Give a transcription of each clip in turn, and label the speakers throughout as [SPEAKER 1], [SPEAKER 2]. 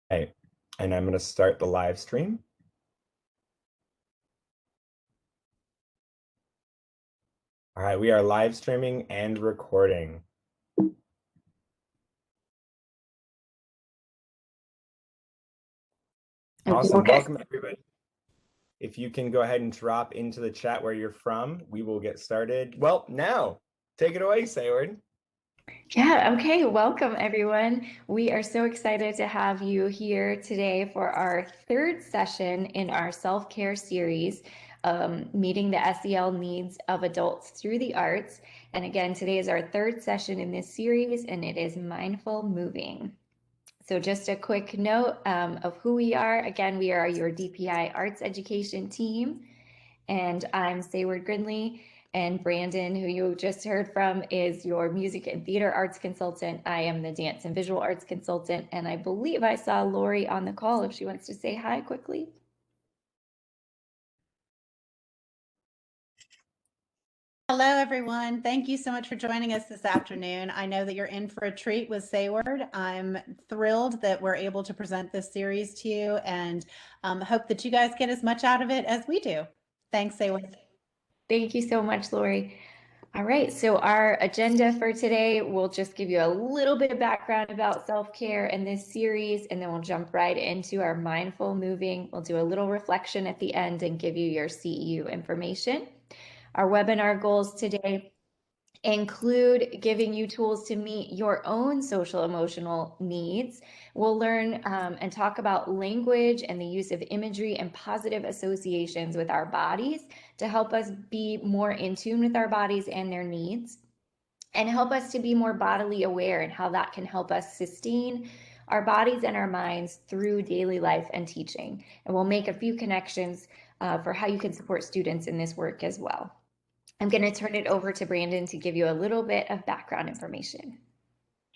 [SPEAKER 1] Right. And I'm going to start the live stream. All right, we are live streaming and recording. Awesome.
[SPEAKER 2] Okay.
[SPEAKER 1] Welcome, everybody. If you can go ahead and drop into the chat where you're from, we will get started. Well, now, take it away, Sayward.
[SPEAKER 2] Yeah, okay. Welcome, everyone. We are so excited to have you here today for our third session in our self-care series, meeting the SEL needs of adults through the arts. And again, today is our third session in this series, and it is mindful moving. So just a quick note of who we are. Again, we are your DPI arts education team. And I'm Sayward Grinley, and Brandon, who you just heard from, is your music and theater arts consultant. I am the dance and visual arts consultant, and I believe I saw Lori on the call if she wants to say hi quickly.
[SPEAKER 3] Hello, everyone. Thank you so much for joining us this afternoon. I know that you're in for a treat with Sayward. I'm thrilled that we're able to present this series to you and hope that you guys get as much out of it as we do. Thanks, Sayward.
[SPEAKER 2] Thank you so much, Lori. All right, so our agenda for today, we'll just give you a little bit of background about self-care in this series, and then we'll jump right into our mindful moving. We'll do a little reflection at the end and give you your CEU information. Our webinar goals today include giving you tools to meet your own social emotional needs. We'll learn and talk about language and the use of imagery and positive associations with our bodies to help us be more in tune with our bodies and their needs, and help us to be more bodily aware and how that can help us sustain our bodies and our minds through daily life and teaching. And we'll make a few connections for how you can support students in this work as well. I'm going to turn it over to Brandon to give you a little bit of background information.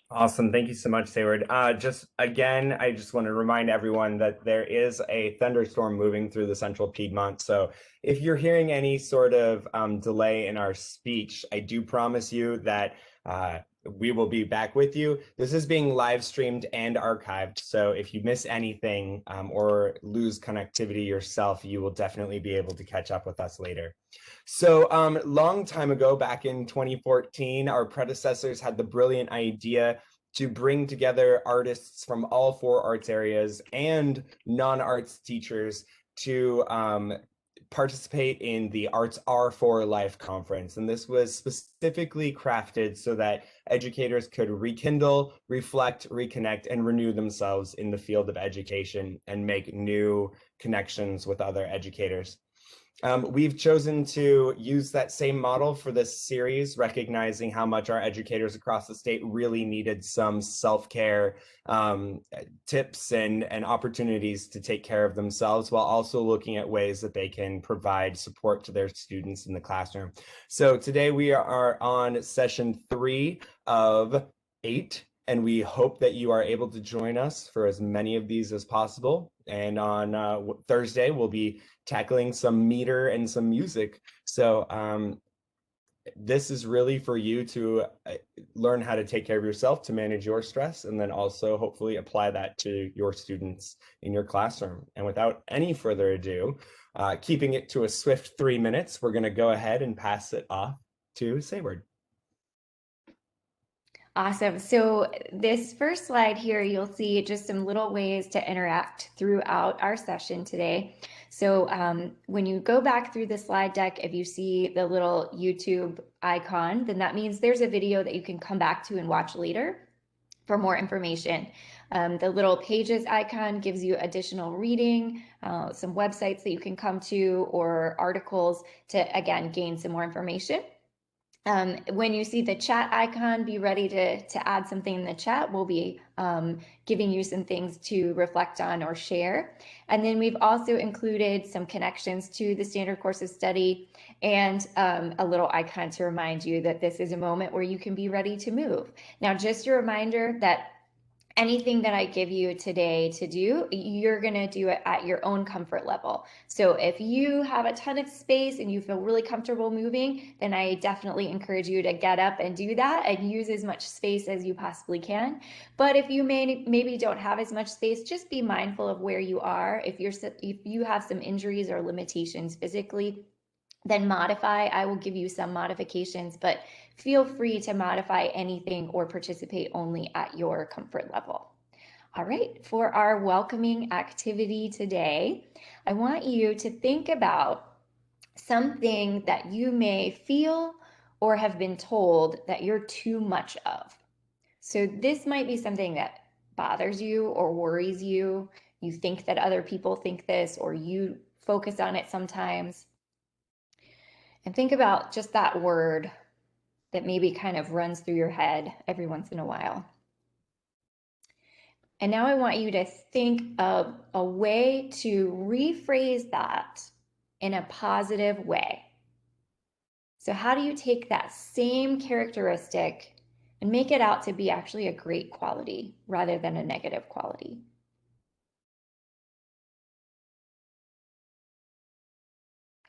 [SPEAKER 1] Awesome. Thank you so much, Sayward. Just again, I just want to remind everyone that there is a thunderstorm moving through the central Piedmont. So if you're hearing any sort of delay in our speech, I do promise you that we will be back with you. This is being live streamed and archived. So if you miss anything or lose connectivity yourself, you will definitely be able to catch up with us later. So long time ago, back in 2014, our predecessors had the brilliant idea to bring together artists from all four arts areas and non-arts teachers to participate in the Arts Are for Life conference. And this was specifically crafted so that educators could rekindle, reflect, reconnect, and renew themselves in the field of education and make new connections with other educators. We've chosen to use that same model for this series, recognizing how much our educators across the state really needed some self-care tips and opportunities to take care of themselves, while also looking at ways that they can provide support to their students in the classroom. So today we are on session 3 of 8. And we hope that you are able to join us for as many of these as possible. And on Thursday, we'll be tackling some meter and some music. So this is really for you to learn how to take care of yourself, to manage your stress, and then also hopefully apply that to your students in your classroom. And without any further ado, keeping it to a swift 3 minutes, we're going to go ahead and pass it off to Sayward.
[SPEAKER 2] Awesome. So this first slide here, you'll see just some little ways to interact throughout our session today. So when you go back through the slide deck, if you see the little YouTube icon, then that means there's a video that you can come back to and watch later for more information. The little pages icon gives you additional reading, some websites that you can come to, or articles to, again, gain some more information. When you see the chat icon, be ready to add something in the chat. We'll be giving you some things to reflect on or share. And then we've also included some connections to the standard course of study and a little icon to remind you that this is a moment where you can be ready to move. Now, just a reminder that anything that I give you today to do, you're going to do it at your own comfort level. So if you have a ton of space and you feel really comfortable moving, then I definitely encourage you to get up and do that and use as much space as you possibly can. But if you maybe don't have as much space, just be mindful of where you are. If you have some injuries or limitations physically, then modify. I will give you some modifications, but feel free to modify anything or participate only at your comfort level. All right, for our welcoming activity today, I want you to think about something that you may feel or have been told that you're too much of. So this might be something that bothers you or worries you. You think that other people think this, or you focus on it sometimes. And think about just that word that maybe kind of runs through your head every once in a while. And now I want you to think of a way to rephrase that in a positive way. So how do you take that same characteristic and make it out to be actually a great quality rather than a negative quality?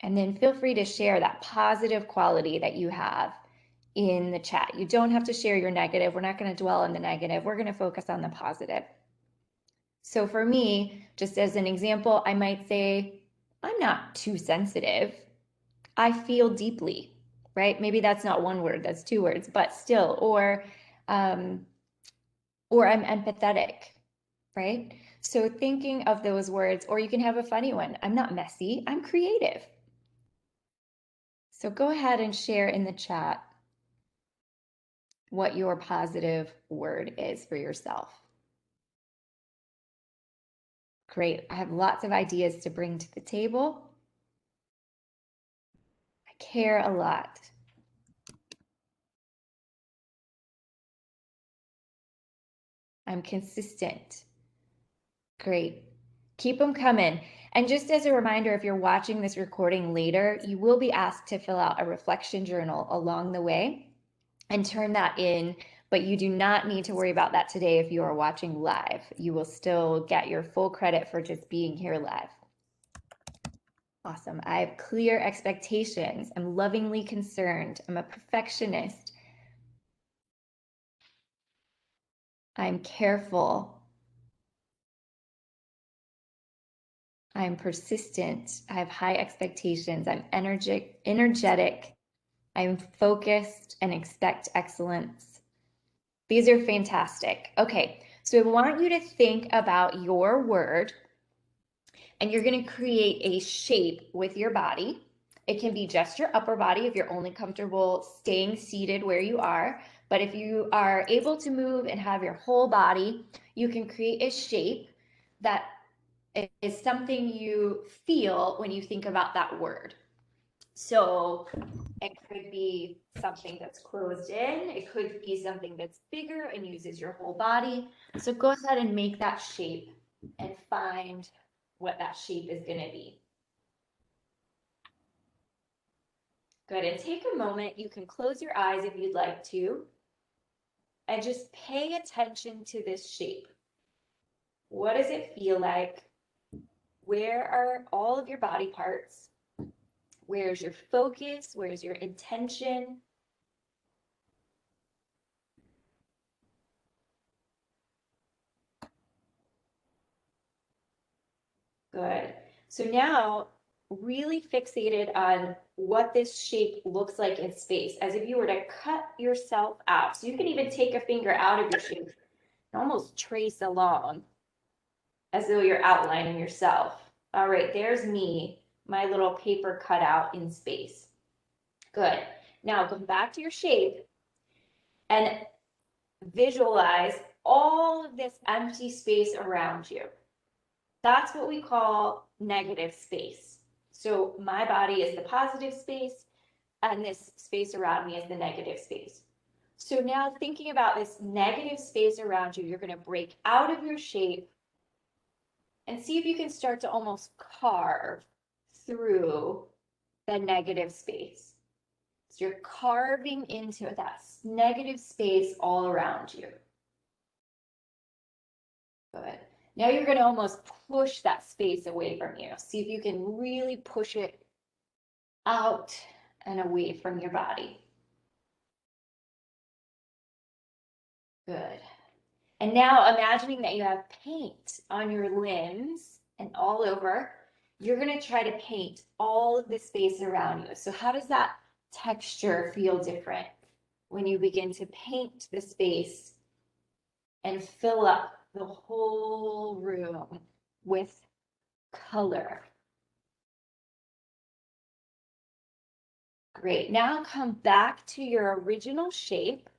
[SPEAKER 2] And then feel free to share that positive quality that you have in the chat. You don't have to share your negative. We're not going to dwell on the negative. We're going to focus on the positive. So for me, just as an example, I might say, I'm not too sensitive. I feel deeply, right? Maybe that's not one word, that's two words, but still, or I'm empathetic, right? So thinking of those words, or you can have a funny one. I'm not messy, I'm creative. So go ahead and share in the chat what your positive word is for yourself. Great. I have lots of ideas to bring to the table. I care a lot. I'm consistent. Great. Keep them coming. And just as a reminder, if you're watching this recording later, you will be asked to fill out a reflection journal along the way and turn that in, but you do not need to worry about that today if you are watching live. You will still get your full credit for just being here live. Awesome. I have clear expectations. I'm lovingly concerned. I'm a perfectionist. I'm careful. I'm persistent. I have high expectations. I'm energetic. I'm focused and expect excellence. These are fantastic. Okay, so I want you to think about your word, and you're going to create a shape with your body. It can be just your upper body if you're only comfortable staying seated where you are. But if you are able to move and have your whole body, you can create a shape that is something you feel when you think about that word. So it could be something that's closed in. It could be something that's bigger and uses your whole body. So go ahead and make that shape and find what that shape is going to be. Good. And take a moment. You can close your eyes if you'd like to, and just pay attention to this shape. What does it feel like? Where are all of your body parts? Where's your focus? Where's your intention? Good. So now really fixated on what this shape looks like in space, as if you were to cut yourself out. So you can even take a finger out of your shape and almost trace along as though you're outlining yourself. All right, there's me, my little paper cutout in space. Good. Now come back to your shape and visualize all of this empty space around you. That's what we call negative space. So my body is the positive space, and this space around me is the negative space. So now thinking about this negative space around you, you're going to break out of your shape and see if you can start to almost carve through the negative space. So you're carving into that negative space all around you. Good. Now you're going to almost push that space away from you. See if you can really push it out and away from your body. Good. And now imagining that you have paint on your limbs and all over, you're going to try to paint all of the space around you. So how does that texture feel different when you begin to paint the space and fill up the whole room with color? Great. Now come back to your original shape.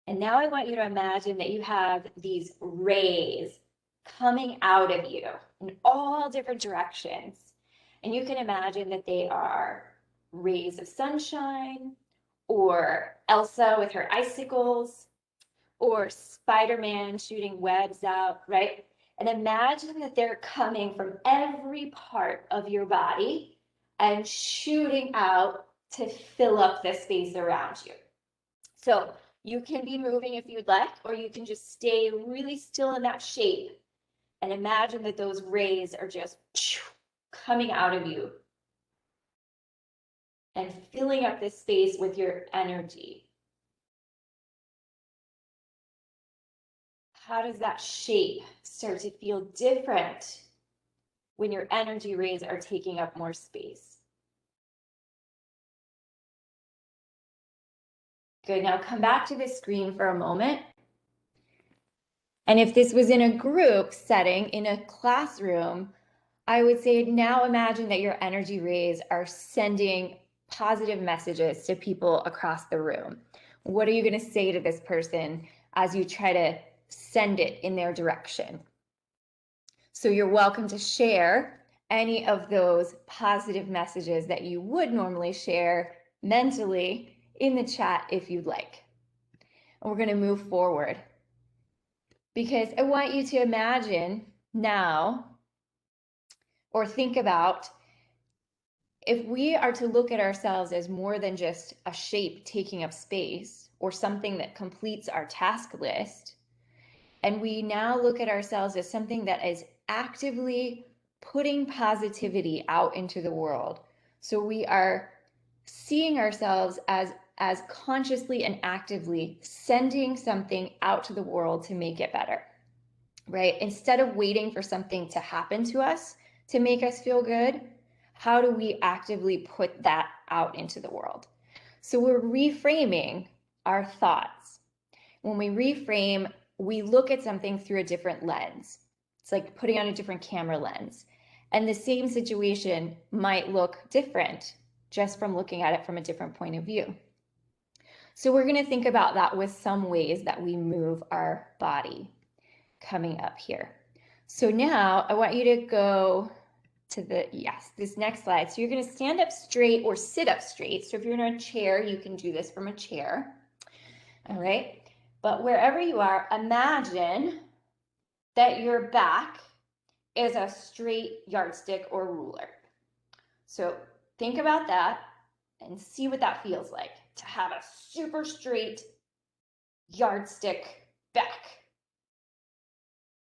[SPEAKER 2] And now I want you to imagine that you have these rays coming out of you in all different directions. And you can imagine that they are rays of sunshine, or Elsa with her icicles, or Spider-Man shooting webs out, right? And imagine that they're coming from every part of your body and shooting out to fill up the space around you. So you can be moving if you'd like, or you can just stay really still in that shape and imagine that those rays are just coming out of you and filling up this space with your energy. How does that shape start to feel different when your energy rays are taking up more space? Good, now come back to the screen for a moment. And if this was in a group setting, in a classroom, I would say now imagine that your energy rays are sending positive messages to people across the room. What are you going to say to this person as you try to send it in their direction? So you're welcome to share any of those positive messages that you would normally share mentally in the chat if you'd like. And we're going to move forward because I want you to imagine now, or think about, if we are to look at ourselves as more than just a shape taking up space or something that completes our task list, and we now look at ourselves as something that is actively putting positivity out into the world. So we are seeing ourselves as consciously and actively sending something out to the world to make it better, right? Instead of waiting for something to happen to us to make us feel good, how do we actively put that out into the world? So we're reframing our thoughts. When we reframe, we look at something through a different lens. It's like putting on a different camera lens. And the same situation might look different just from looking at it from a different point of view. So we're going to think about that with some ways that we move our body coming up here. So now I want you to go to this next slide. So you're going to stand up straight or sit up straight. So if you're in a chair, you can do this from a chair. All right. But wherever you are, imagine that your back is a straight yardstick or ruler. So think about that and see what that feels like to have a super straight yardstick back.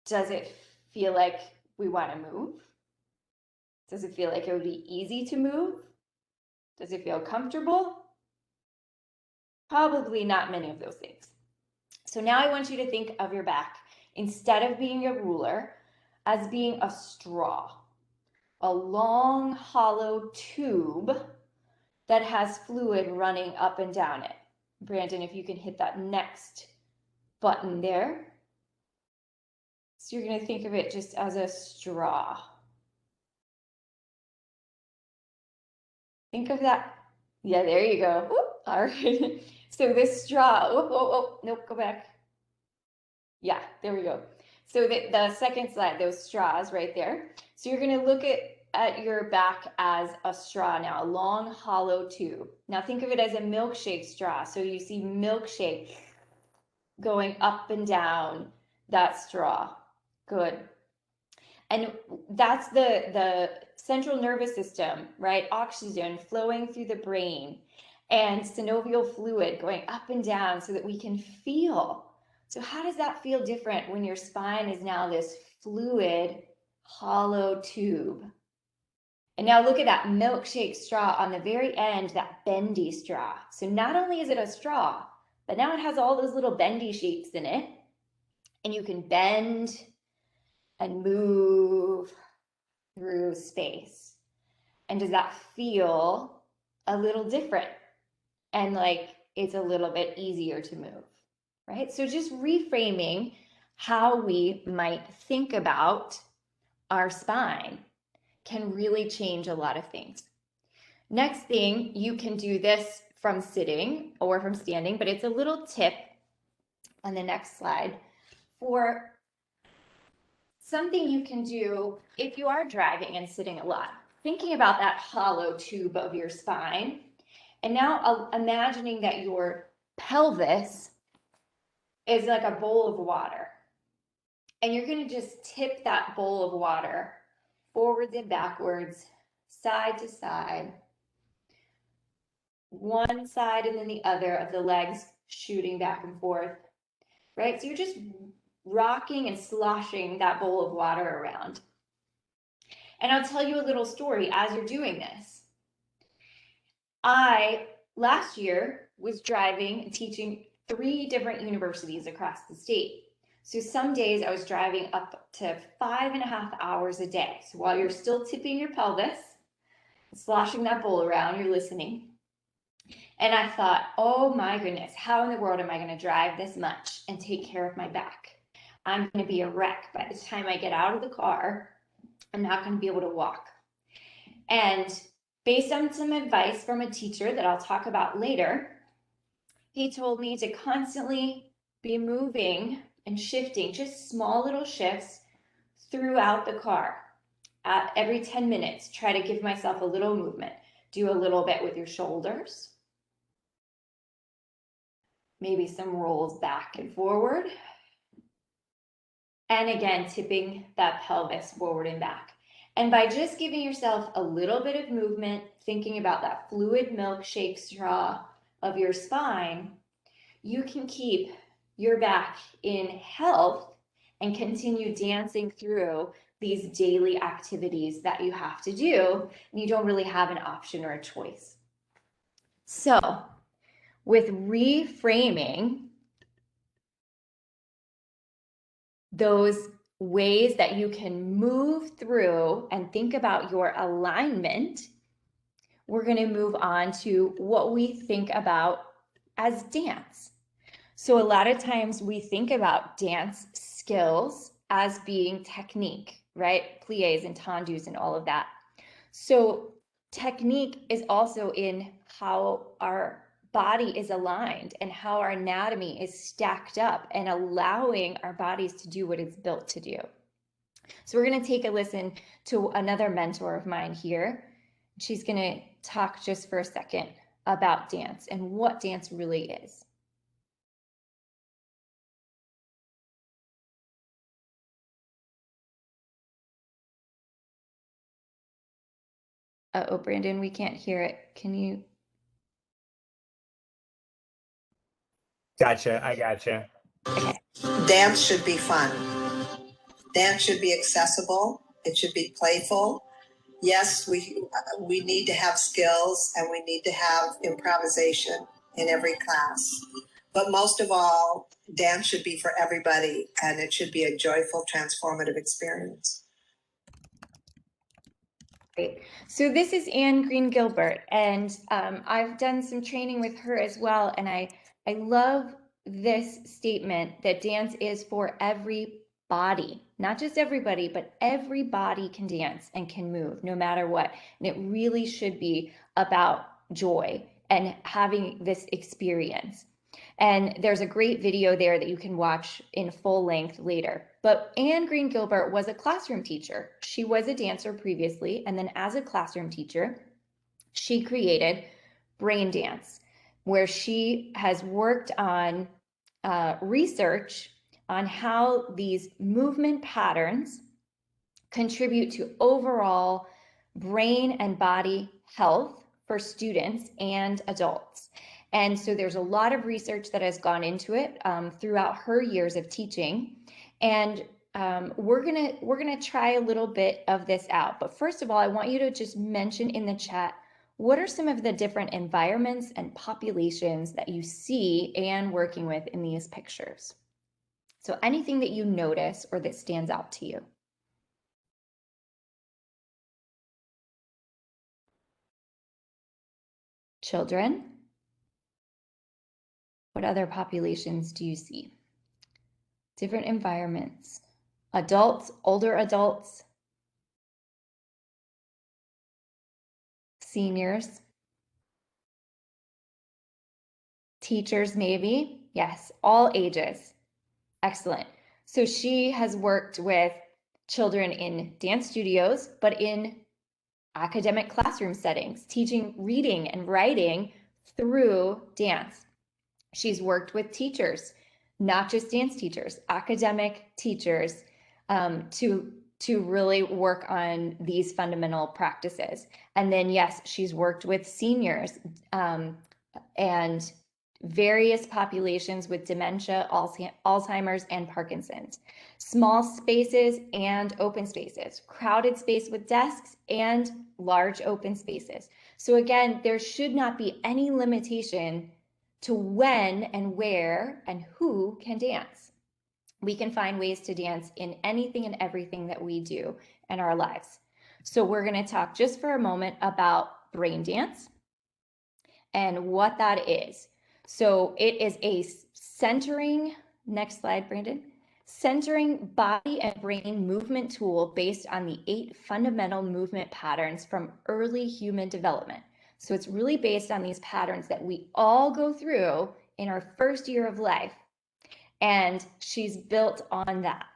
[SPEAKER 2] Does it feel like we want to move? Does it feel like it would be easy to move? Does it feel comfortable? Probably not many of those things. So now I want you to think of your back, instead of being a ruler, as being a straw, a long hollow tube that has fluid running up and down it. Brandon, if you can hit that next button there. So you're going to think of it just as a straw. Think of that. Yeah, there you go. Whoop. All right. So this straw, nope, go back. Yeah, there we go. So the second slide, those straws right there. So you're going to look at your back as a straw now, a long hollow tube. Now think of it as a milkshake straw. So you see milkshake going up and down that straw. Good. And that's the central nervous system, right? Oxygen flowing through the brain and synovial fluid going up and down so that we can feel So how does that feel different when your spine is now this fluid, hollow tube? And now look at that milkshake straw on the very end, that bendy straw. So not only is it a straw, but now it has all those little bendy shapes in it. And you can bend and move through space. And does that feel a little different? And like it's a little bit easier to move, right? So just reframing how we might think about our spine can really change a lot of things. Next thing, you can do this from sitting or from standing, but it's a little tip on the next slide for something you can do if you are driving and sitting a lot. Thinking about that hollow tube of your spine, and now imagining that your pelvis is like a bowl of water. And you're going to just tip that bowl of water forwards and backwards, side to side, one side and then the other of the legs shooting back and forth, right? So you're just rocking and sloshing that bowl of water around. And I'll tell you a little story as you're doing this. I, last year, was driving and teaching 3 different universities across the state. So some days I was driving up to 5.5 hours a day. So while you're still tipping your pelvis, sloshing that bowl around, you're listening. And I thought, oh my goodness, how in the world am I going to drive this much and take care of my back? I'm going to be a wreck by the time I get out of the car. I'm not going to be able to walk. And based on some advice from a teacher that I'll talk about later, he told me to constantly be moving and shifting, just small little shifts throughout the car. Every 10 minutes, try to give myself a little movement. Do a little bit with your shoulders. Maybe some rolls back and forward. And again, tipping that pelvis forward and back. And by just giving yourself a little bit of movement, thinking about that fluid milkshake straw of your spine, you can keep your back in health and continue dancing through these daily activities that you have to do, and you don't really have an option or a choice. So, with reframing those ways that you can move through and think about your alignment, we're going to move on to what we think about as dance. So a lot of times we think about dance skills as being technique, right? Pliés and tendus and all of that. So technique is also in how our body is aligned and how our anatomy is stacked up and allowing our bodies to do what it's built to do. So we're going to take a listen to another mentor of mine here. She's going to talk just for a second about dance and what dance really is. Oh, Brandon, we can't hear it. Can you?
[SPEAKER 1] Gotcha. I gotcha.
[SPEAKER 2] Okay.
[SPEAKER 4] Dance should be fun. Dance should be accessible. It should be playful. Yes, we need to have skills and we need to have improvisation in every class. But most of all, dance should be for everybody and it should be a joyful, transformative experience.
[SPEAKER 2] Great. So this is Anne Green Gilbert, and I've done some training with her as well. And I love this statement that dance is for everybody, not just everybody, but everybody can dance and can move no matter what. And it really should be about joy and having this experience. And there's a great video there that you can watch in full length later. But Anne Green Gilbert was a classroom teacher. She was a dancer previously, and then as a classroom teacher, she created BrainDance, where she has worked on research on how these movement patterns contribute to overall brain and body health for students and adults. And so there's a lot of research that has gone into it throughout her years of teaching. And we're gonna try a little bit of this out. But first of all, I want you to just mention in the chat, what are some of the different environments and populations that you see and working with in these pictures? So anything that you notice or that stands out to you. Children? What other populations do you see? Different environments. Adults, older adults, seniors, teachers maybe. Yes, all ages. Excellent. So she has worked with children in dance studios, but in academic classroom settings, teaching reading and writing through dance. She's worked with teachers, not just dance teachers, academic teachers, to really work on these fundamental practices. And then, yes, she's worked with seniors and various populations with dementia, Alzheimer's, and Parkinson's. Small spaces and open spaces, crowded space with desks and large open spaces. So again, there should not be any limitation to when and where and who can dance. We can find ways to dance in anything and everything that we do in our lives. So we're going to talk just for a moment about BrainDance and what that is. So it is a centering, next slide, Brandon, centering body and brain movement tool based on the 8 fundamental movement patterns from early human development. So it's really based on these patterns that we all go through in our first year of life. And she's built on that.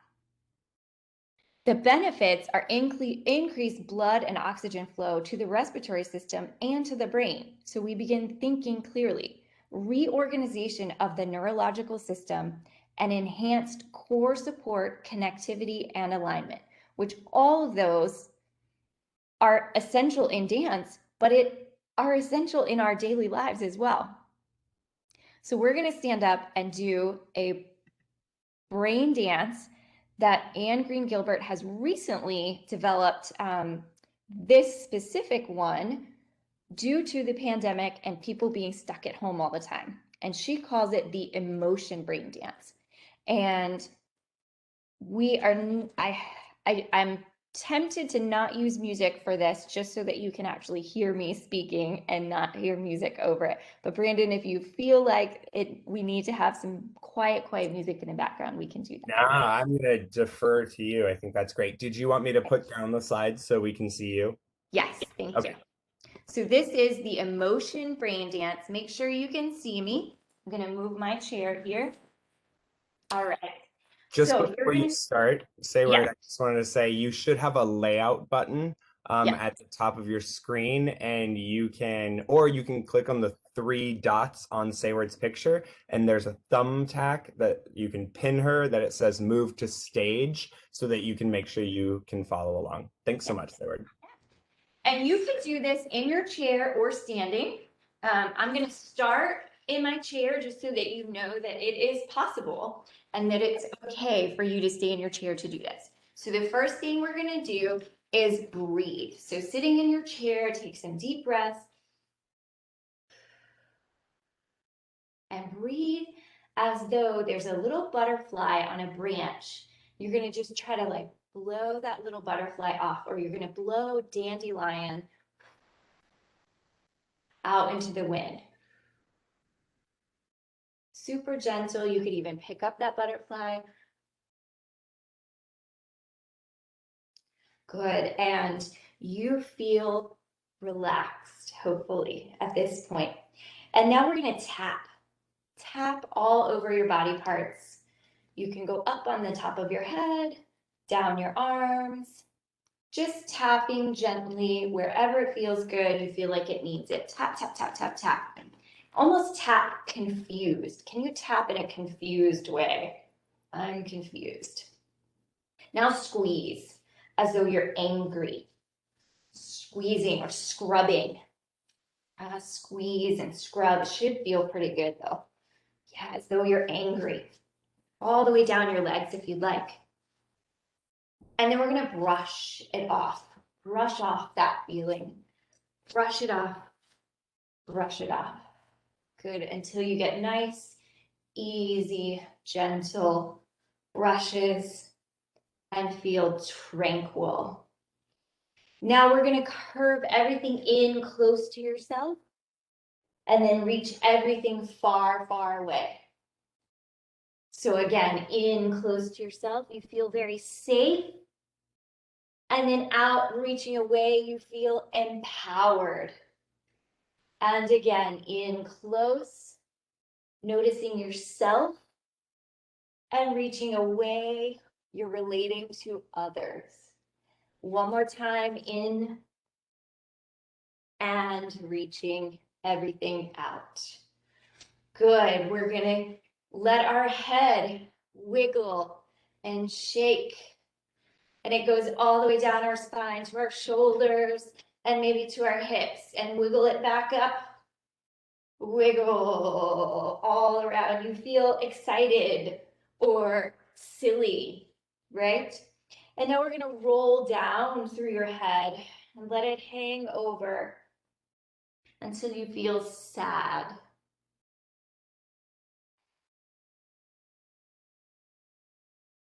[SPEAKER 2] The benefits are increased blood and oxygen flow to the respiratory system and to the brain. So we begin thinking clearly, reorganization of the neurological system, and enhanced core support, connectivity, and alignment, which all of those are essential in dance, but are essential in our daily lives as well. So we're going to stand up and do a BrainDance that Anne Green Gilbert has recently developed, this specific one due to the pandemic and people being stuck at home all the time. And she calls it the emotion BrainDance. And I'm tempted to not use music for this just so that you can actually hear me speaking and not hear music over it. But Brandon, if you feel like we need to have some quiet music in the background, we can do that.
[SPEAKER 1] Nah, I'm going to defer to you. I think that's great. Did you want me to put down the slides so we can see you?
[SPEAKER 2] Yes, thank you. So this is the emotion BrainDance. Make sure you can see me. I'm going to move my chair here. All right.
[SPEAKER 1] Just
[SPEAKER 2] so
[SPEAKER 1] before you start, I just wanted to say you should have a layout button at the top of your screen, and you can click on the 3 dots on Sayward's picture, and there's a thumbtack that you can pin her that it says move to stage so that you can make sure you can follow along. Thanks so much, Sayward.
[SPEAKER 2] And you can do this in your chair or standing. I'm going to start in my chair just so that you know that it is possible and that it's okay for you to stay in your chair to do this. So the first thing we're going to do is breathe. So sitting in your chair, take some deep breaths and breathe as though there's a little butterfly on a branch. You're going to just try to like blow that little butterfly off, or you're going to blow dandelion out into the wind. Super gentle. You could even pick up that butterfly. Good. And you feel relaxed, hopefully, at this point. And now we're going to tap all over your body parts. You can go up on the top of your head, down your arms, just tapping gently wherever it feels good. You feel like it needs it. Tap, tap, tap, tap, tap. Almost tap confused. Can you tap in a confused way? I'm confused. Now squeeze as though you're angry. Squeezing or scrubbing. Squeeze and scrub. It should feel pretty good though. Yeah, as though you're angry. All the way down your legs if you'd like. And then we're gonna brush it off. Brush off that feeling. Brush it off. Brush it off. Good, until you get nice, easy, gentle brushes and feel tranquil. Now we're gonna curve everything in close to yourself and then reach everything far, far away. So again, in close to yourself, you feel very safe. And then out, reaching away, you feel empowered. And again, in close, noticing yourself and reaching away, you're relating to others. One more time, in and reaching everything out. Good, we're gonna let our head wiggle and shake. And it goes all the way down our spine to our shoulders and maybe to our hips, and wiggle it back up. Wiggle all around. You feel excited or silly, right? And now we're gonna roll down through your head and let it hang over until you feel sad.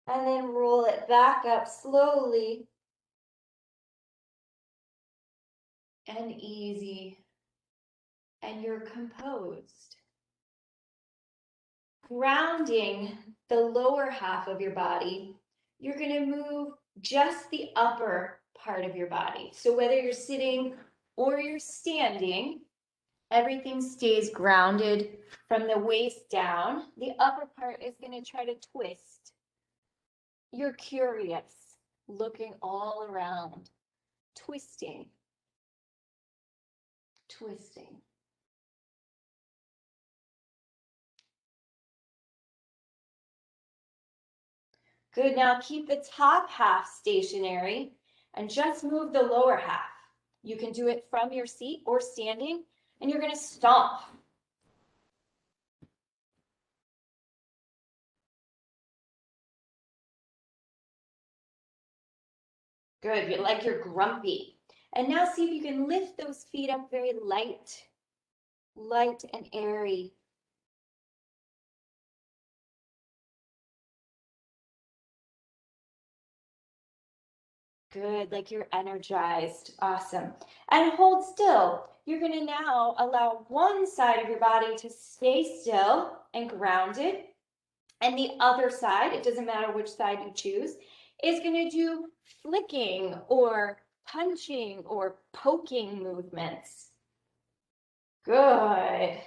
[SPEAKER 2] And then roll it back up slowly and easy, and you're composed. Grounding the lower half of your body, you're going to move just the upper part of your body. So whether you're sitting or you're standing, everything stays grounded from the waist down. The upper part is going to try to twist. You're curious, looking all around, twisting, twisting. Good, now keep the top half stationary and just move the lower half. You can do it from your seat or standing, and you're gonna stomp. Good, you're grumpy. And now see if you can lift those feet up very light, light and airy. Good, like you're energized. Awesome. And hold still. You're going to now allow one side of your body to stay still and grounded. And the other side, it doesn't matter which side you choose, is going to do flicking or punching or poking movements. Good.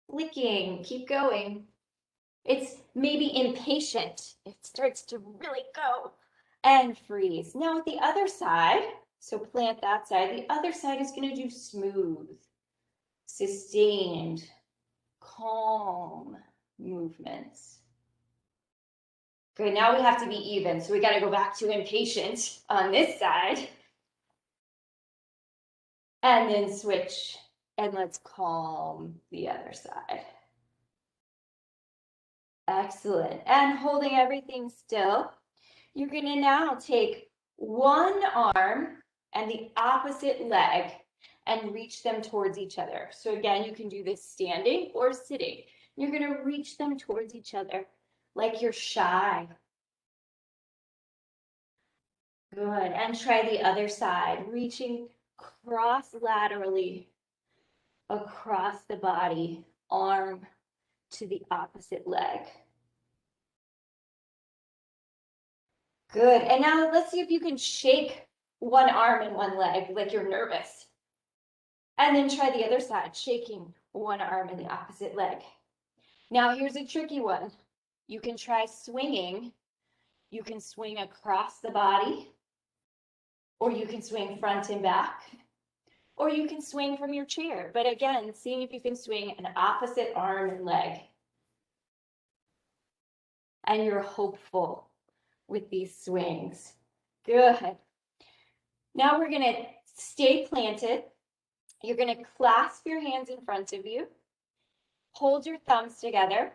[SPEAKER 2] Flicking, keep going. It's maybe impatient. It starts to really go and freeze. Now with the other side, so plant that side, the other side is going to do smooth, sustained, calm movements. Good, now we have to be even, so we got to go back to impatient on this side. And then switch, and let's calm the other side. Excellent. And holding everything still, you're going to now take one arm and the opposite leg and reach them towards each other. So again, you can do this standing or sitting. You're going to reach them towards each other like you're shy. Good. And try the other side, reaching cross-laterally across the body, arm to the opposite leg. Good. And now let's see if you can shake one arm and one leg like you're nervous. And then try the other side, shaking one arm and the opposite leg. Now here's a tricky one. You can try swinging. You can swing across the body, or you can swing front and back, or you can swing from your chair. But again, seeing if you can swing an opposite arm and leg. And you're hopeful with these swings. Good. Now we're gonna stay planted. You're gonna clasp your hands in front of you, hold your thumbs together,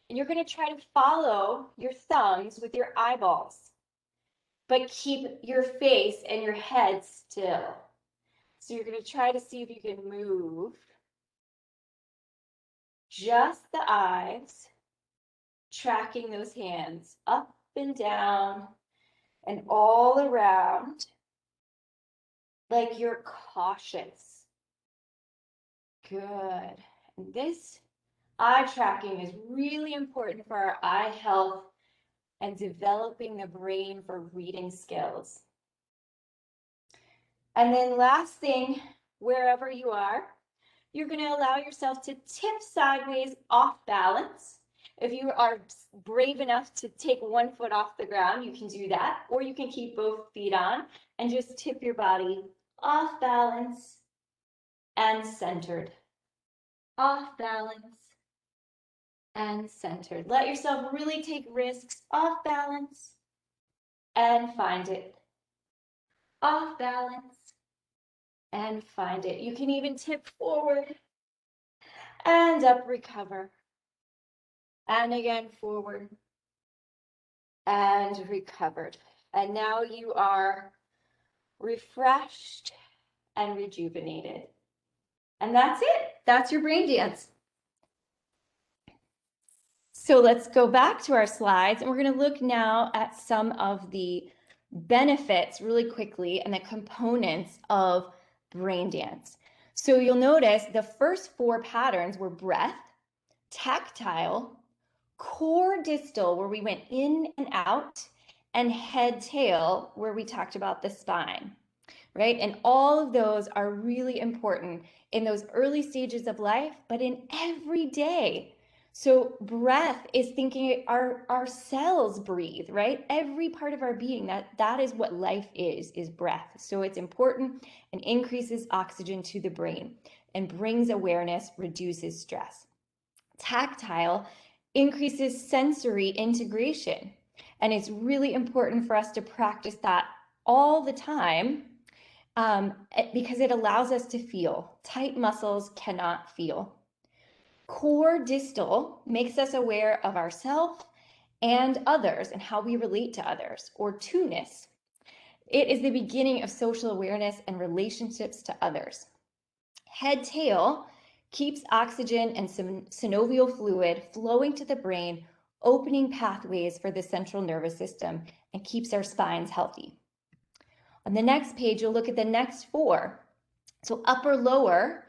[SPEAKER 2] and you're gonna try to follow your thumbs with your eyeballs, but keep your face and your head still. So you're gonna try to see if you can move just the eyes, tracking those hands up and down and all around, like you're cautious. Good. And this eye tracking is really important for our eye health and developing the brain for reading skills. And then last thing, wherever you are, you're going to allow yourself to tip sideways off balance. If you are brave enough to take one foot off the ground, you can do that, or you can keep both feet on and just tip your body off balance and centered. Off balance and centered. Let yourself really take risks. Off balance and find it. Off balance and find it. You can even tip forward and up, recover. And again, forward and recovered. And now you are refreshed and rejuvenated. And that's it. That's your brain dance. So let's go back to our slides, and we're going to look now at some of the benefits really quickly and the components of brain dance. So you'll notice the first 4 patterns were breath, tactile, core distal, where we went in and out, and head tail, where we talked about the spine, right? And all of those are really important in those early stages of life, but in every day. So breath is thinking our cells breathe, right? Every part of our being, that is what life is breath. So it's important and increases oxygen to the brain and brings awareness, reduces stress. Tactile increases sensory integration. And it's really important for us to practice that all the time because it allows us to feel. Tight muscles cannot feel. Core distal makes us aware of ourselves and others and how we relate to others, or two-ness. It is the beginning of social awareness and relationships to others. Head-tail keeps oxygen and synovial fluid flowing to the brain, opening pathways for the central nervous system, and keeps our spines healthy. On the next page, you'll look at the next 4. So upper-lower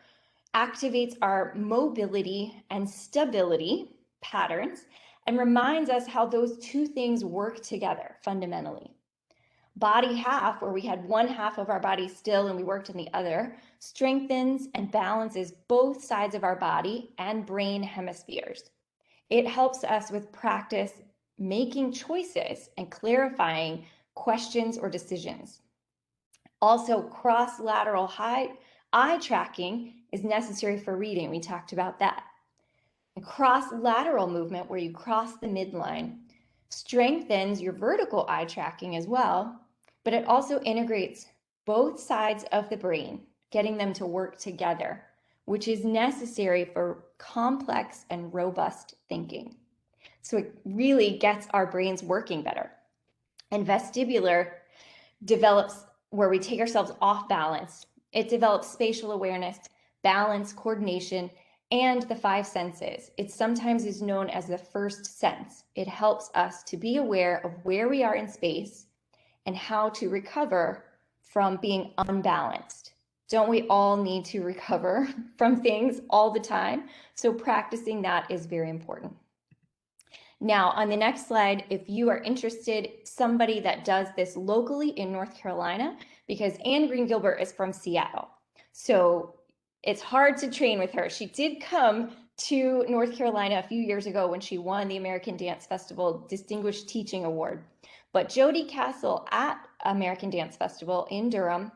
[SPEAKER 2] activates our mobility and stability patterns and reminds us how those 2 things work together fundamentally. Body half, where we had one half of our body still and we worked in the other, strengthens and balances both sides of our body and brain hemispheres. It helps us with practice making choices and clarifying questions or decisions. Also, cross-lateral eye tracking is necessary for reading. We talked about that. And cross-lateral movement, where you cross the midline, strengthens your vertical eye tracking as well, but it also integrates both sides of the brain, getting them to work together, which is necessary for complex and robust thinking. So it really gets our brains working better. And vestibular develops where we take ourselves off balance. It develops spatial awareness, balance, coordination, and the 5 senses. It sometimes is known as the first sense. It helps us to be aware of where we are in space and how to recover from being unbalanced. Don't we all need to recover from things all the time? So practicing that is very important. Now, on the next slide, if you are interested, somebody that does this locally in North Carolina, because Anne Green Gilbert is from Seattle. So it's hard to train with her. She did come to North Carolina a few years ago when she won the American Dance Festival Distinguished Teaching Award. But Jody Cassell at American Dance Festival in Durham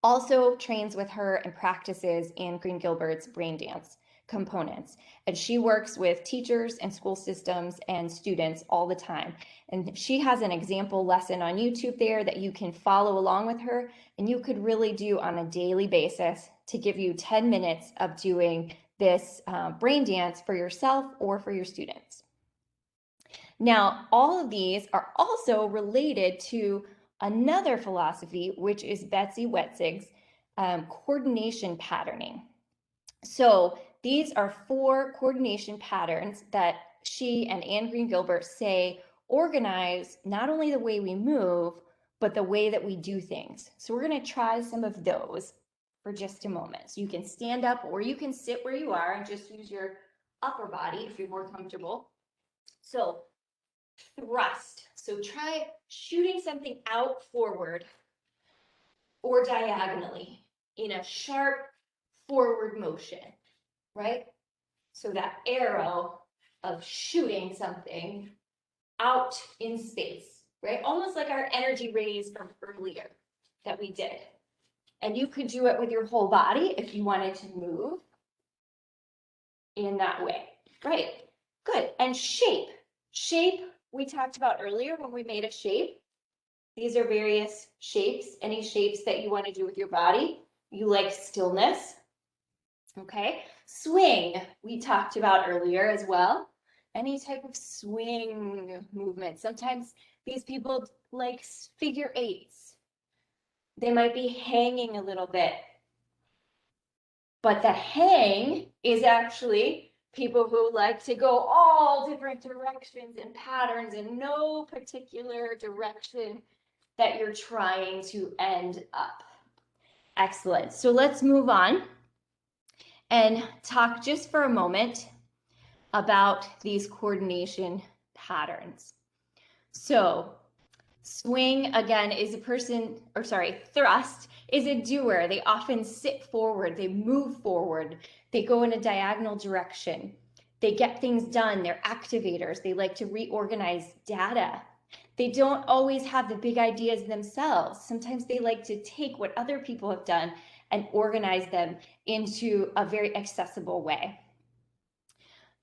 [SPEAKER 2] also trains with her and practices Anne Green Gilbert's brain dance components. And she works with teachers and school systems and students all the time. And she has an example lesson on YouTube there that you can follow along with her, and you could really do on a daily basis to give you 10 minutes of doing this brain dance for yourself or for your students. Now, all of these are also related to another philosophy, which is Betsy Wetzig's coordination patterning. So these are 4 coordination patterns that she and Anne Green Gilbert say organize not only the way we move, but the way that we do things. So we're going to try some of those for just a moment. So you can stand up or you can sit where you are and just use your upper body if you're more comfortable. So thrust. So try shooting something out forward or diagonally in a sharp forward motion, right? So that arrow of shooting something out in space, right? Almost like our energy rays from earlier that we did. And you could do it with your whole body if you wanted to move in that way. Right, good. And shape. Shape, we talked about earlier when we made a shape. These are various shapes, any shapes that you want to do with your body. You like stillness. Okay, swing, we talked about earlier as well. Any type of swing movement. Sometimes these people like figure 8s. They might be hanging a little bit. But the hang is actually people who like to go all different directions and patterns in no particular direction that you're trying to end up. Excellent. So let's move on and talk just for a moment about these coordination patterns. So swing, again, is a person, or sorry, thrust is a doer. They often sit forward, they move forward, they go in a diagonal direction. They get things done, they're activators, they like to reorganize data. They don't always have the big ideas themselves. Sometimes they like to take what other people have done and organize them into a very accessible way.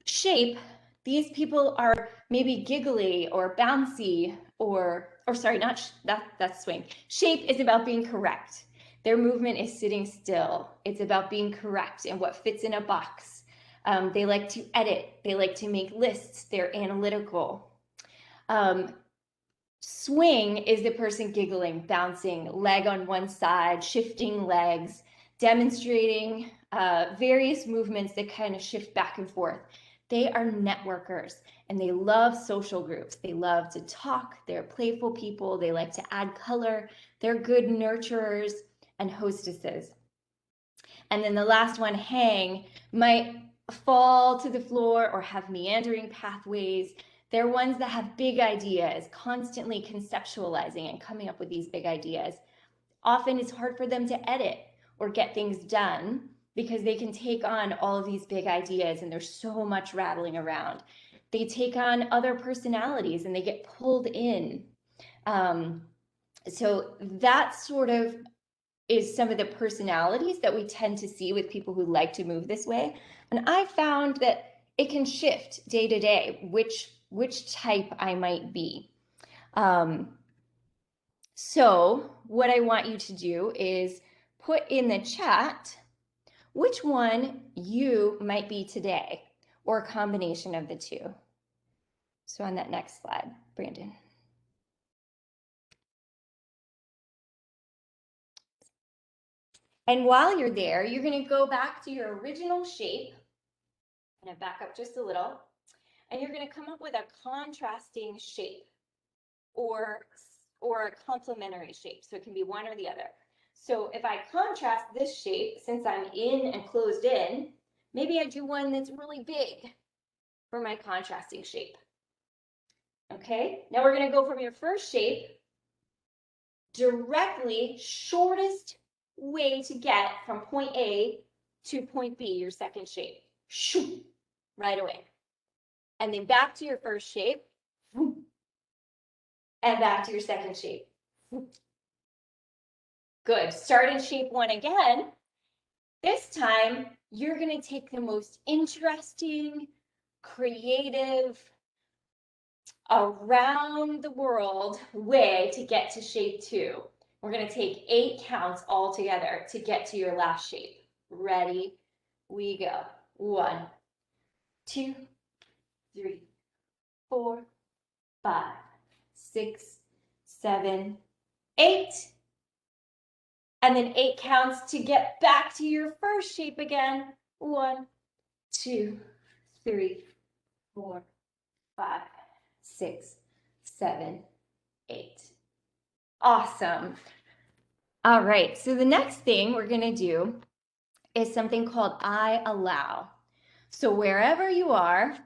[SPEAKER 2] Shape, these people are maybe giggly or bouncy or sorry, that's swing. Shape is about being correct. Their movement is sitting still. It's about being correct and what fits in a box. They like to edit. They like to make lists. They're analytical. Swing is the person giggling, bouncing, leg on one side, shifting legs, demonstrating various movements that kind of shift back and forth. They are networkers and they love social groups. They love to talk. They're playful people. They like to add color. They're good nurturers and hostesses. And then the last one, hang, might fall to the floor or have meandering pathways. They're ones that have big ideas, constantly conceptualizing and coming up with these big ideas. Often it's hard for them to edit or get things done because they can take on all of these big ideas and there's so much rattling around. They take on other personalities and they get pulled in. So that sort of is some of the personalities that we tend to see with people who like to move this way. And I found that it can shift day to day, which type I might be. So what I want you to do is put in the chat which one you might be today, or a combination of the two. So on that next slide, Brandon. And while you're there, you're going to go back to your original shape. I'm going to back up just a little. And you're going to come up with a contrasting shape or a complementary shape. So it can be one or the other. So if I contrast this shape, since I'm in and closed in, maybe I do one that's really big for my contrasting shape. Okay, now we're going to go from your first shape directly, shortest way to get from point A to point B, your second shape. Shoo, right away. And then back to your first shape. And back to your second shape. Good. Start in shape 1 again. This time, you're going to take the most interesting, creative, around the world way to get to shape 2. We're going to take 8 counts all together to get to your last shape. Ready? We go. 1, 2, 3, 4, 5, 6, 7, 8. And then 8 counts to get back to your first shape again. 1, 2, 3, 4, 5, 6, 7, 8. Awesome. All right, so the next thing we're going to do is something called I allow. So wherever you are,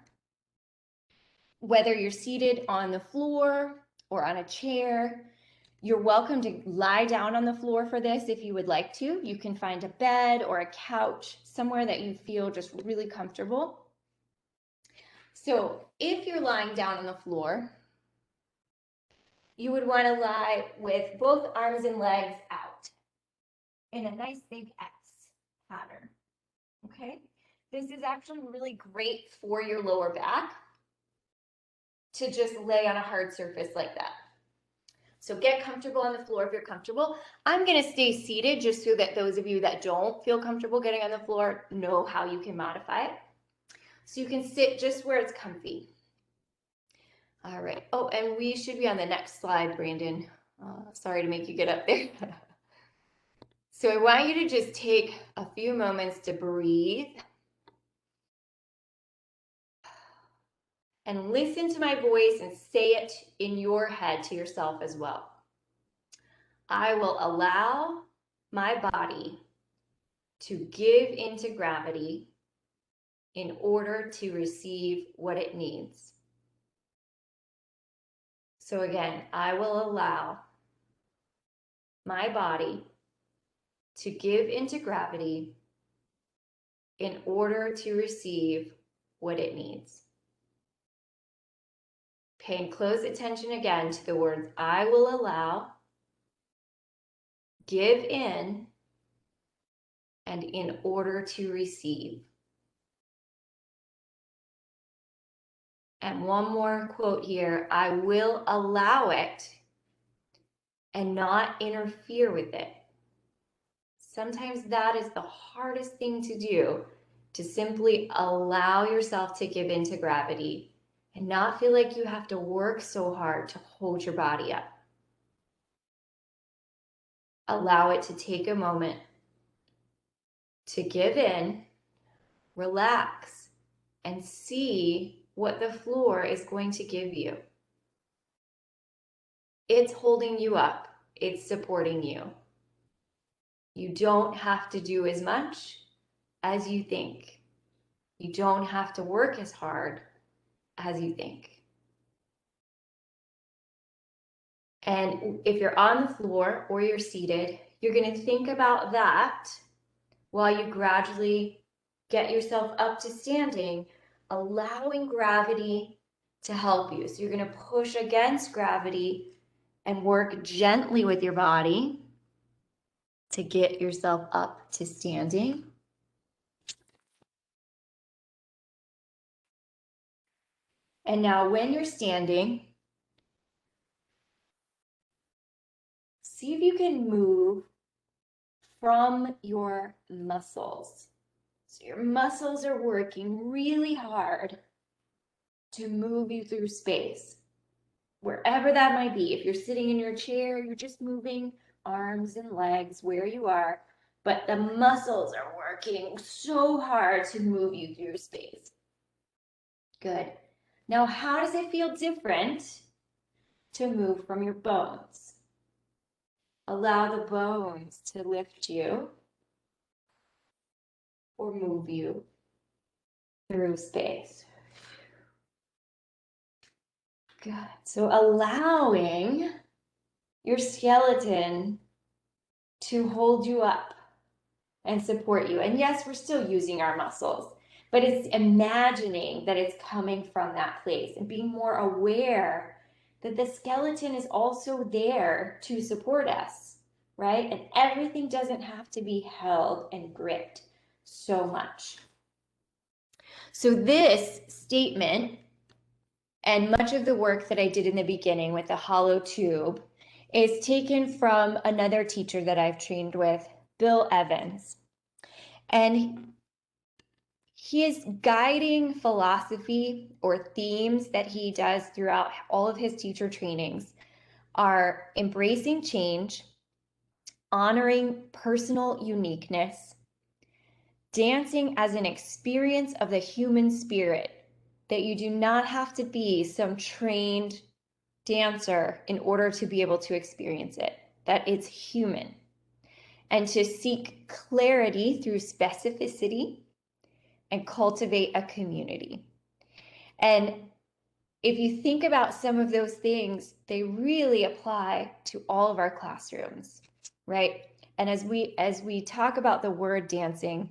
[SPEAKER 2] whether you're seated on the floor or on a chair, you're welcome to lie down on the floor for this if you would like to. You can find a bed or a couch, somewhere that you feel just really comfortable. So if you're lying down on the floor, you would want to lie with both arms and legs out in a nice big S pattern, okay? This is actually really great for your lower back to just lay on a hard surface like that. So get comfortable on the floor if you're comfortable. I'm gonna stay seated just so that those of you that don't feel comfortable getting on the floor know how you can modify it. So you can sit just where it's comfy. All right, oh, and we should be on the next slide, Brandon. Sorry to make you get up there. So I want you to just take a few moments to breathe and listen to my voice and say it in your head to yourself as well. I will allow my body to give into gravity in order to receive what it needs. So again, I will allow my body to give into gravity in order to receive what it needs. Paying close attention again to the words I will allow, give in, and in order to receive. And one more quote here, I will allow it and not interfere with it. Sometimes that is the hardest thing to do, to simply allow yourself to give into gravity and not feel like you have to work so hard to hold your body up. Allow it to take a moment to give in, relax, and see what the floor is going to give you. It's holding you up. It's supporting you. You don't have to do as much as you think. You don't have to work as hard as you think. And if you're on the floor or you're seated, you're going to think about that while you gradually get yourself up to standing, allowing gravity to help you. So you're going to push against gravity and work gently with your body to get yourself up to standing. And now when you're standing, see if you can move from your muscles. So your muscles are working really hard to move you through space, wherever that might be. If you're sitting in your chair, you're just moving arms and legs where you are, but the muscles are working so hard to move you through space. Good. Now, how does it feel different to move from your bones? Allow the bones to lift you or move you through space. Good. So allowing your skeleton to hold you up and support you. And yes, we're still using our muscles, but it's imagining that it's coming from that place and being more aware that the skeleton is also there to support us, right? And everything doesn't have to be held and gripped. so much. So this statement and much of the work that I did in the beginning with the hollow tube is taken from another teacher that I've trained with, Bill Evans. And his guiding philosophy or themes that he does throughout all of his teacher trainings are embracing change, honoring personal uniqueness, dancing as an experience of the human spirit, that you do not have to be some trained dancer in order to be able to experience it, that it's human, and to seek clarity through specificity and cultivate a community. And if you think about some of those things, they really apply to all of our classrooms, right? And as we talk about the word dancing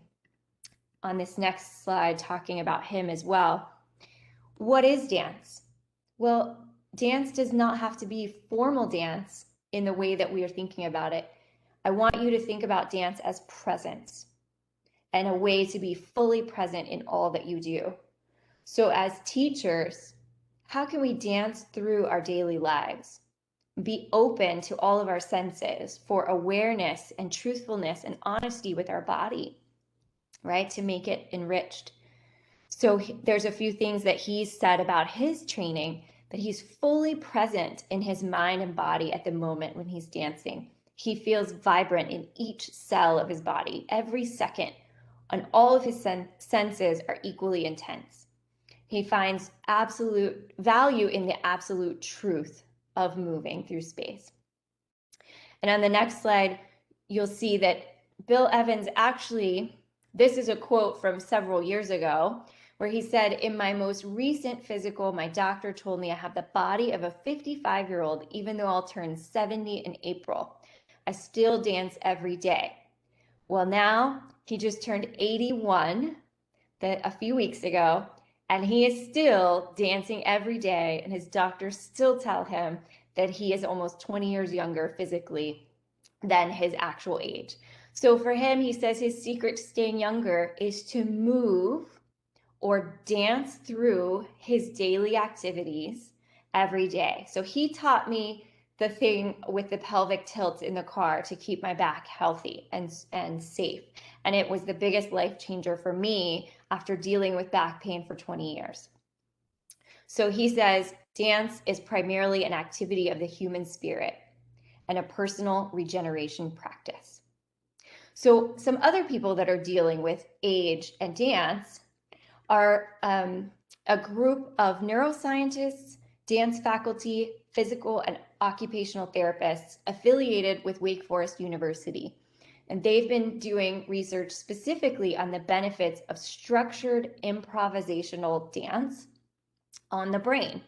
[SPEAKER 2] on this next slide, talking about him as well, what is dance? Well, dance does not have to be formal dance in the way that we are thinking about it. I want you to think about dance as presence and a way to be fully present in all that you do. So as teachers, how can we dance through our daily lives? Be open to all of our senses for awareness and truthfulness and honesty with our body, right? To make it enriched. So there's a few things that he's said about his training, that he's fully present in his mind and body at the moment when he's dancing. He feels vibrant in each cell of his body every second, and all of his senses are equally intense. He finds absolute value in the absolute truth of moving through space. And on the next slide, you'll see that Bill Evans actually, this is a quote from several years ago, where he said, "In my most recent physical, my doctor told me I have the body of a 55-year-old, even though I'll turn 70 in April. I still dance every day." Well, now he just turned 81 a few weeks ago, and he is still dancing every day, and his doctors still tell him that he is almost 20 years younger physically than his actual age. So for him, he says his secret to staying younger is to move or dance through his daily activities every day. So he taught me the thing with the pelvic tilt in the car to keep my back healthy and safe. And it was the biggest life changer for me after dealing with back pain for 20 years. So he says, dance is primarily an activity of the human spirit and a personal regeneration practice. So some other people that are dealing with age and dance are a group of neuroscientists, dance faculty, physical and occupational therapists affiliated with Wake Forest University. And they've been doing research specifically on the benefits of structured improvisational dance on the brain,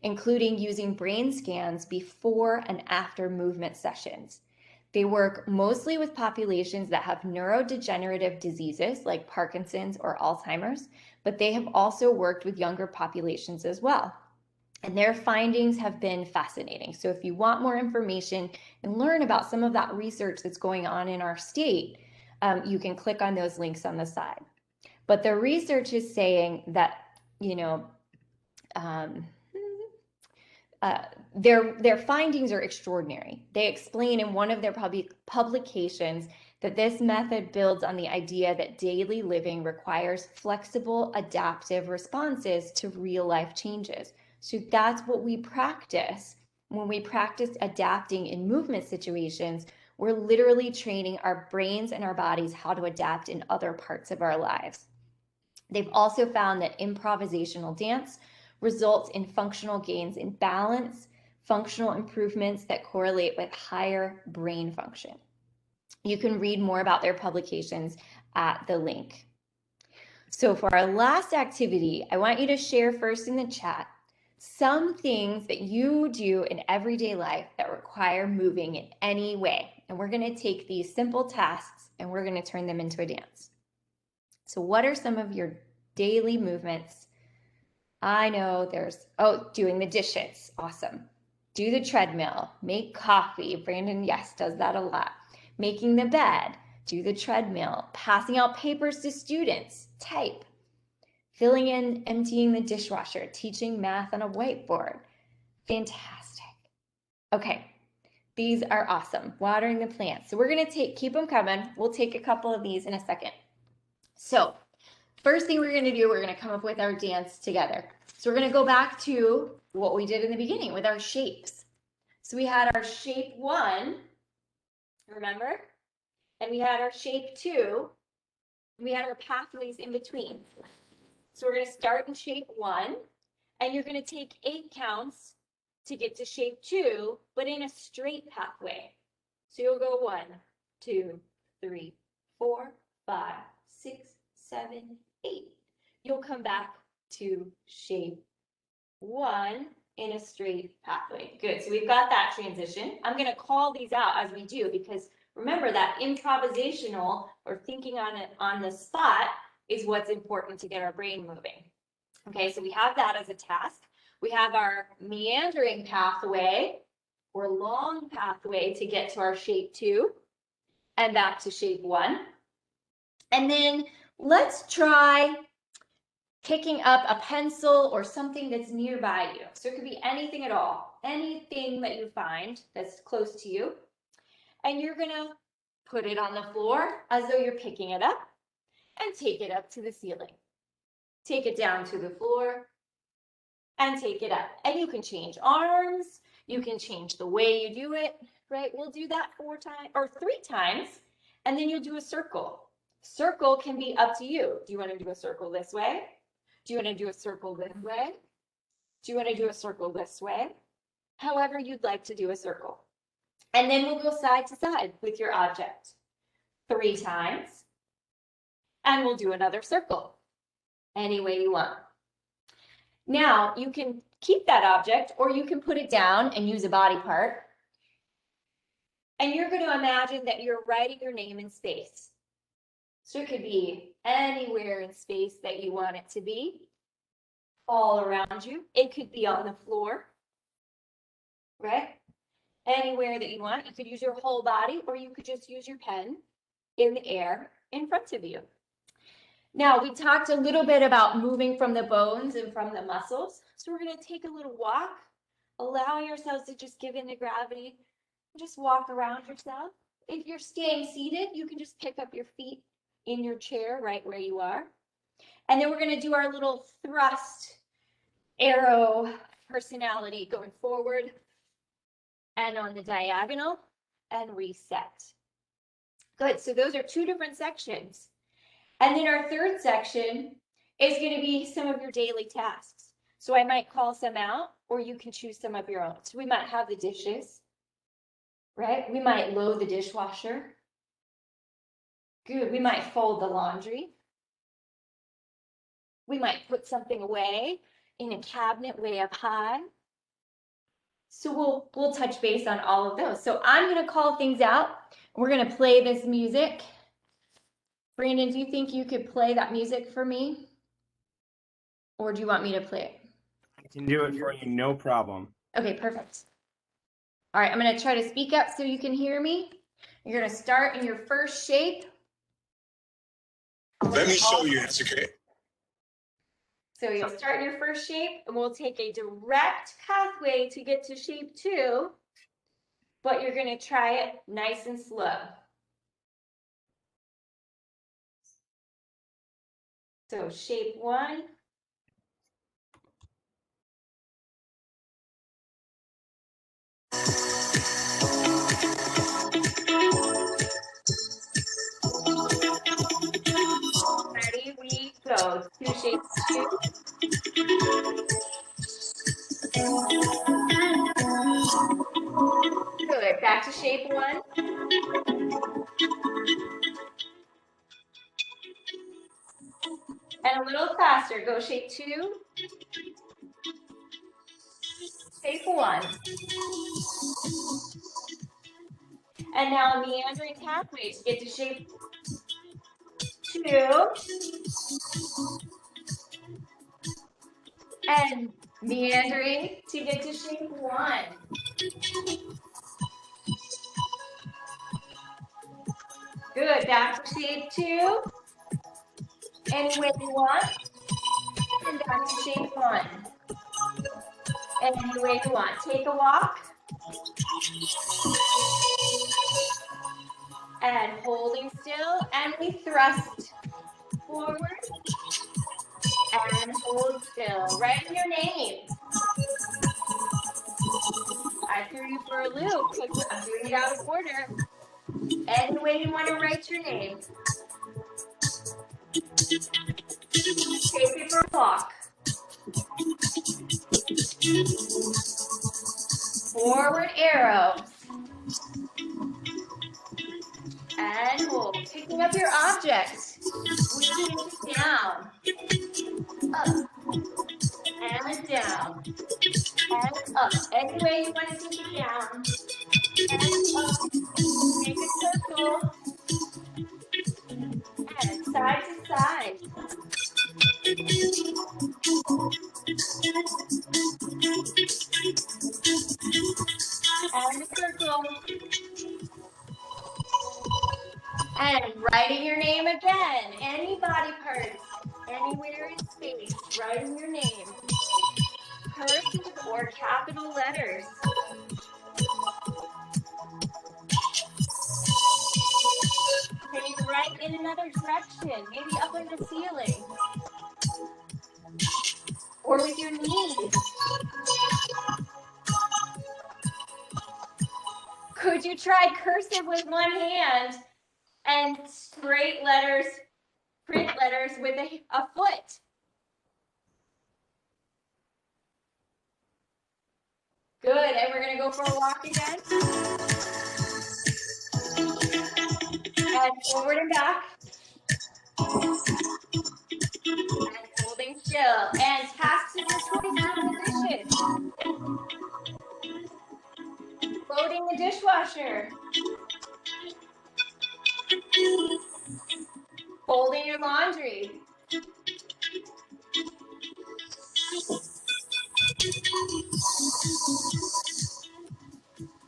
[SPEAKER 2] including using brain scans before and after movement sessions. They work mostly with populations that have neurodegenerative diseases like Parkinson's or Alzheimer's, but they have also worked with younger populations as well. And their findings have been fascinating. So if you want more information and learn about some of that research that's going on in our state, you can click on those links on the side. But the research is saying that, their findings are extraordinary. They explain in one of their publications that this method builds on the idea that daily living requires flexible, adaptive responses to real life changes. So that's what we practice. When we practice adapting in movement situations, we're literally training our brains and our bodies how to adapt in other parts of our lives. They've also found that improvisational dance results in functional gains in balance, functional improvements that correlate with higher brain function. You can read more about their publications at the link. So for our last activity, I want you to share first in the chat some things that you do in everyday life that require moving in any way. And we're going to take these simple tasks and we're going to turn them into a dance. So what are some of your daily movements? I know there's, doing the dishes. Awesome. Do the treadmill, make coffee. Brandon, yes, does that a lot. Making the bed, do the treadmill, passing out papers to students, type, filling in, emptying the dishwasher, teaching math on a whiteboard. Fantastic. Okay, these are awesome. Watering the plants. So we're gonna keep them coming. We'll take a couple of these in a second. So first thing we're gonna do, we're gonna come up with our dance together. So we're gonna go back to what we did in the beginning with our shapes. So we had our shape 1, remember? And we had our shape 2, and we had our pathways in between. So we're gonna start in shape 1, and you're gonna take 8 counts to get to shape 2, but in a straight pathway. So you'll go 1, 2, 3, 4, 5, 6, 7, 8. You'll come back to shape 1 in a straight pathway. Good, so we've got that transition. I'm gonna call these out as we do, because remember that improvisational or thinking on the spot is what's important to get our brain moving. Okay, so we have that as a task. We have our meandering pathway or long pathway to get to our shape 2 and back to shape 1. And then let's try picking up a pencil or something that's nearby you. So it could be anything at all, anything that you find that's close to you. And you're gonna put it on the floor as though you're picking it up and take it up to the ceiling. Take it down to the floor and take it up. And you can change arms, you can change the way you do it, right? We'll do that 4 times or 3 times, and then you'll do a circle. Circle can be up to you. Do you want to do a circle this way? Do you want to do a circle this way? Do you want to do a circle this way? However you'd like to do a circle. And then we'll go side to side with your object 3 times, and we'll do another circle any way you want. Now, you can keep that object, or you can put it down and use a body part. And you're going to imagine that you're writing your name in space. So it could be anywhere in space that you want it to be, all around you. It could be on the floor, right? Anywhere that you want. You could use your whole body, or you could just use your pen in the air in front of you. Now, we talked a little bit about moving from the bones and from the muscles. So we're going to take a little walk, allowing ourselves to just give in to gravity. Just walk around yourself. If you're staying seated, you can just pick up your feet in your chair right where you are. And then we're going to do our little thrust arrow personality going forward and on the diagonal and reset. Good, so those are 2 different sections. And then our third section is going to be some of your daily tasks. So I might call some out, or you can choose some of your own. So we might have the dishes, right? We might load the dishwasher. Good, we might fold the laundry. We might put something away in a cabinet way up high. So we'll touch base on all of those. So I'm going to call things out. We're going to play this music. Brandon, do you think you could play that music for me? Or do you want me to play it?
[SPEAKER 1] I can do it for you, no problem.
[SPEAKER 2] Okay, perfect. All right, I'm going to try to speak up so you can hear me. You're going to start in your first shape.
[SPEAKER 5] Let me show you, it's okay.
[SPEAKER 2] So you'll start in your first shape, and we'll take a direct pathway to get to shape 2, but you're going to try it nice and slow. So shape 1. Ready, we go. To shape 2. Good, back to shape 1. And a little faster, go shape 2. Shape 1. And now a meandering pathway to get to shape 2. And meandering to get to shape 1. Good, back to shape 2. Any way you want. And back to shape 1. Any way you want. Take a walk. And holding still, and we thrust forward and hold still. Write your name. I threw you for a loop because I'm doing it out of order. Any way you want to write your name. Take it for a walk. Forward arrows. And hold. Picking up your object. Squeezing it down. Up. And down. And up. Any way you want to take it down. And up. Make a circle. And side to side. And a circle. And writing your name again. Any body parts, anywhere in space, writing your name. Cursive or capital letters. Can you write in another direction? Maybe up in the ceiling. Or with your knees. Could you try cursive with one hand and straight letters, print letters with a foot? Good, and we're gonna go for a walk again. And forward and back. And holding still. And tasks of your choice in the dishes. Loading the dishwasher. Folding your laundry.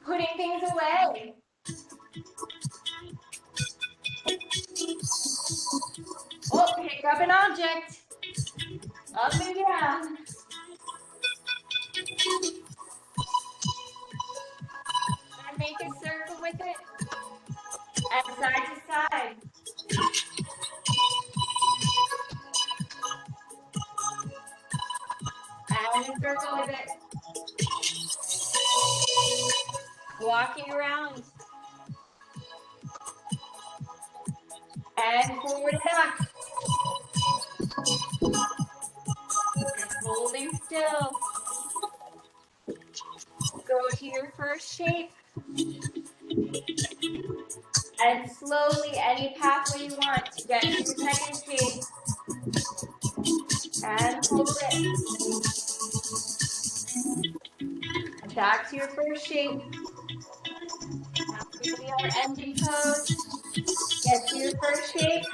[SPEAKER 2] Putting things away. Oh, pick up an object. Up and down. And make a circle with it. And side to side. And a circle with it. Walking around. And forward and back. And holding still. Go to your first shape. And slowly, any pathway you want to get to your second shape. And hold it. And back to your first shape. Now we're going to be our ending pose. Get to your first shape.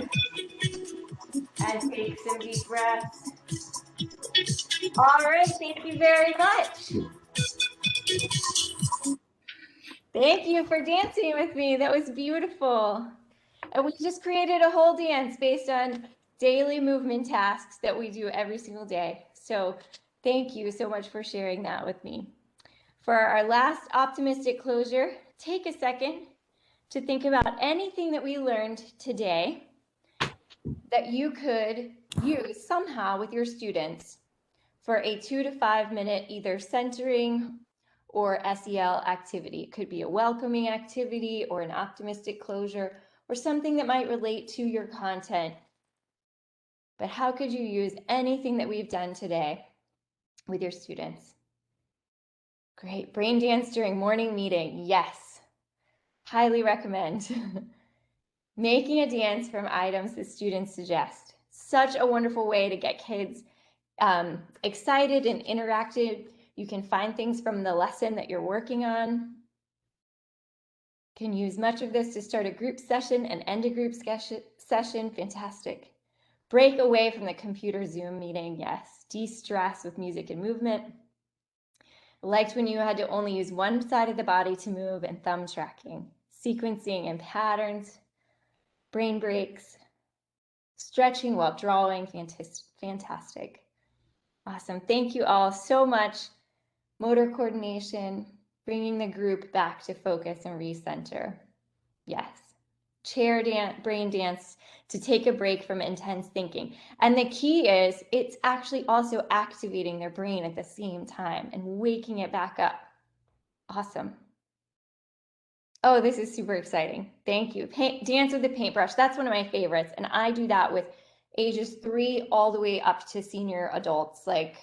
[SPEAKER 2] And take some deep breaths. All right, thank you very much. Thank you for dancing with me. That was beautiful. And we just created a whole dance based on daily movement tasks that we do every single day. So thank you so much for sharing that with me. For our last optimistic closure, take a second to think about anything that we learned today that you could use somehow with your students for a 2 to 5 minute either centering or SEL activity. It could be a welcoming activity or an optimistic closure or something that might relate to your content. But how could you use anything that we've done today with your students? Great. Brain dance during morning meeting. Yes. Highly recommend. Making a dance from items that students suggest. Such a wonderful way to get kids excited and interactive. You can find things from the lesson that you're working on. Can use much of this to start a group session and end a group session. Fantastic. Break away from the computer Zoom meeting. Yes. De-stress with music and movement. Liked when you had to only use one side of the body to move and thumb tracking. Sequencing and patterns. brain breaks, stretching while drawing. Fantastic. Awesome. Thank you all so much. Motor coordination, bringing the group back to focus and recenter. Yes. Chair dance, brain dance to take a break from intense thinking. And the key is it's actually also activating their brain at the same time and waking it back up. Awesome. Oh, this is super exciting. Thank you. Dance with the paintbrush. That's one of my favorites. And I do that with ages 3 all the way up to senior adults, like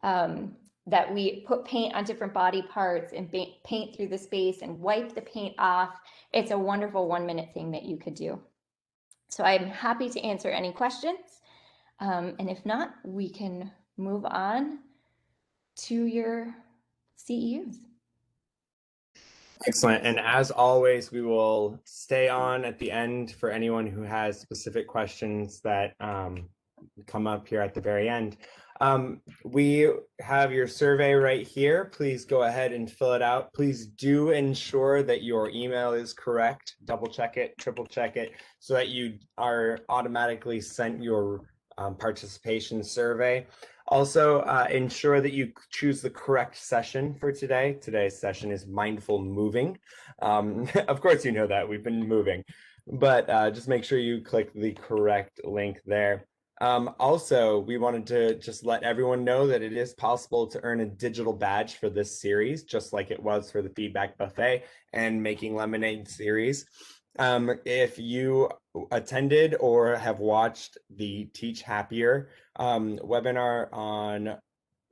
[SPEAKER 2] that we put paint on different body parts and paint through the space and wipe the paint off. It's a wonderful 1-minute thing that you could do. So I'm happy to answer any questions. And if not, we can move on to your CEUs.
[SPEAKER 1] Excellent. And as always, we will stay on at the end for anyone who has specific questions that come up here at the very end. We have your survey right here. Please go ahead and fill it out. Please do ensure that your email is correct. Double check it, triple check it, so that you are automatically sent your participation survey. Also, ensure that you choose the correct session for today. Today's session is mindful moving. Of course, you know that we've been moving, but just make sure you click the correct link there. Also, we wanted to just let everyone know that it is possible to earn a digital badge for this series, just like it was for the Feedback Buffet and Making Lemonade series. If you attended or have watched the Teach Happier webinar on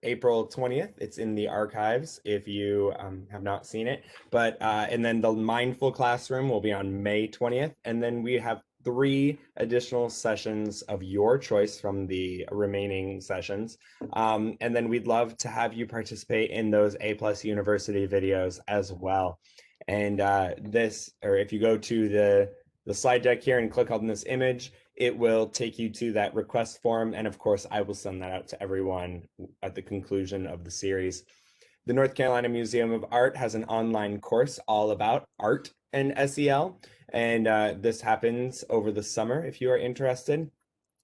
[SPEAKER 1] April 20th, it's in the archives if you have not seen it. But and then the Mindful Classroom will be on May 20th, and then we have 3 additional sessions of your choice from the remaining sessions. And then we'd love to have you participate in those A+ University videos as well. And if you go to the slide deck here and click on this image, it will take you to that request form. And of course, I will send that out to everyone at the conclusion of the series. The North Carolina Museum of Art has an online course all about art and SEL. And this happens over the summer if you are interested.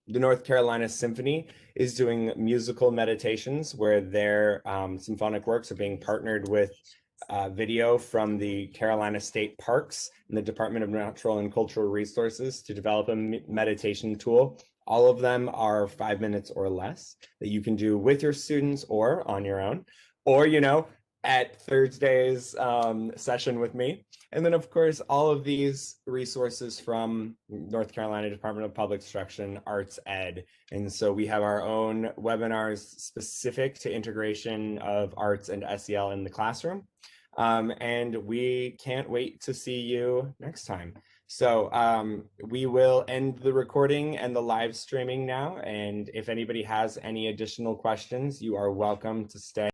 [SPEAKER 1] The North Carolina Symphony is doing musical meditations where their symphonic works are being partnered with video from the Carolina State Parks and the Department of Natural and Cultural Resources to develop a meditation tool. All of them are 5 minutes or less that you can do with your students or on your own, or, at Thursday's session with me. And then, of course, all of these resources from North Carolina Department of Public Instruction, Arts Ed. And so we have our own webinars specific to integration of arts and SEL in the classroom. And we can't wait to see you next time. So we will end the recording and the live streaming now. And if anybody has any additional questions, you are welcome to stay.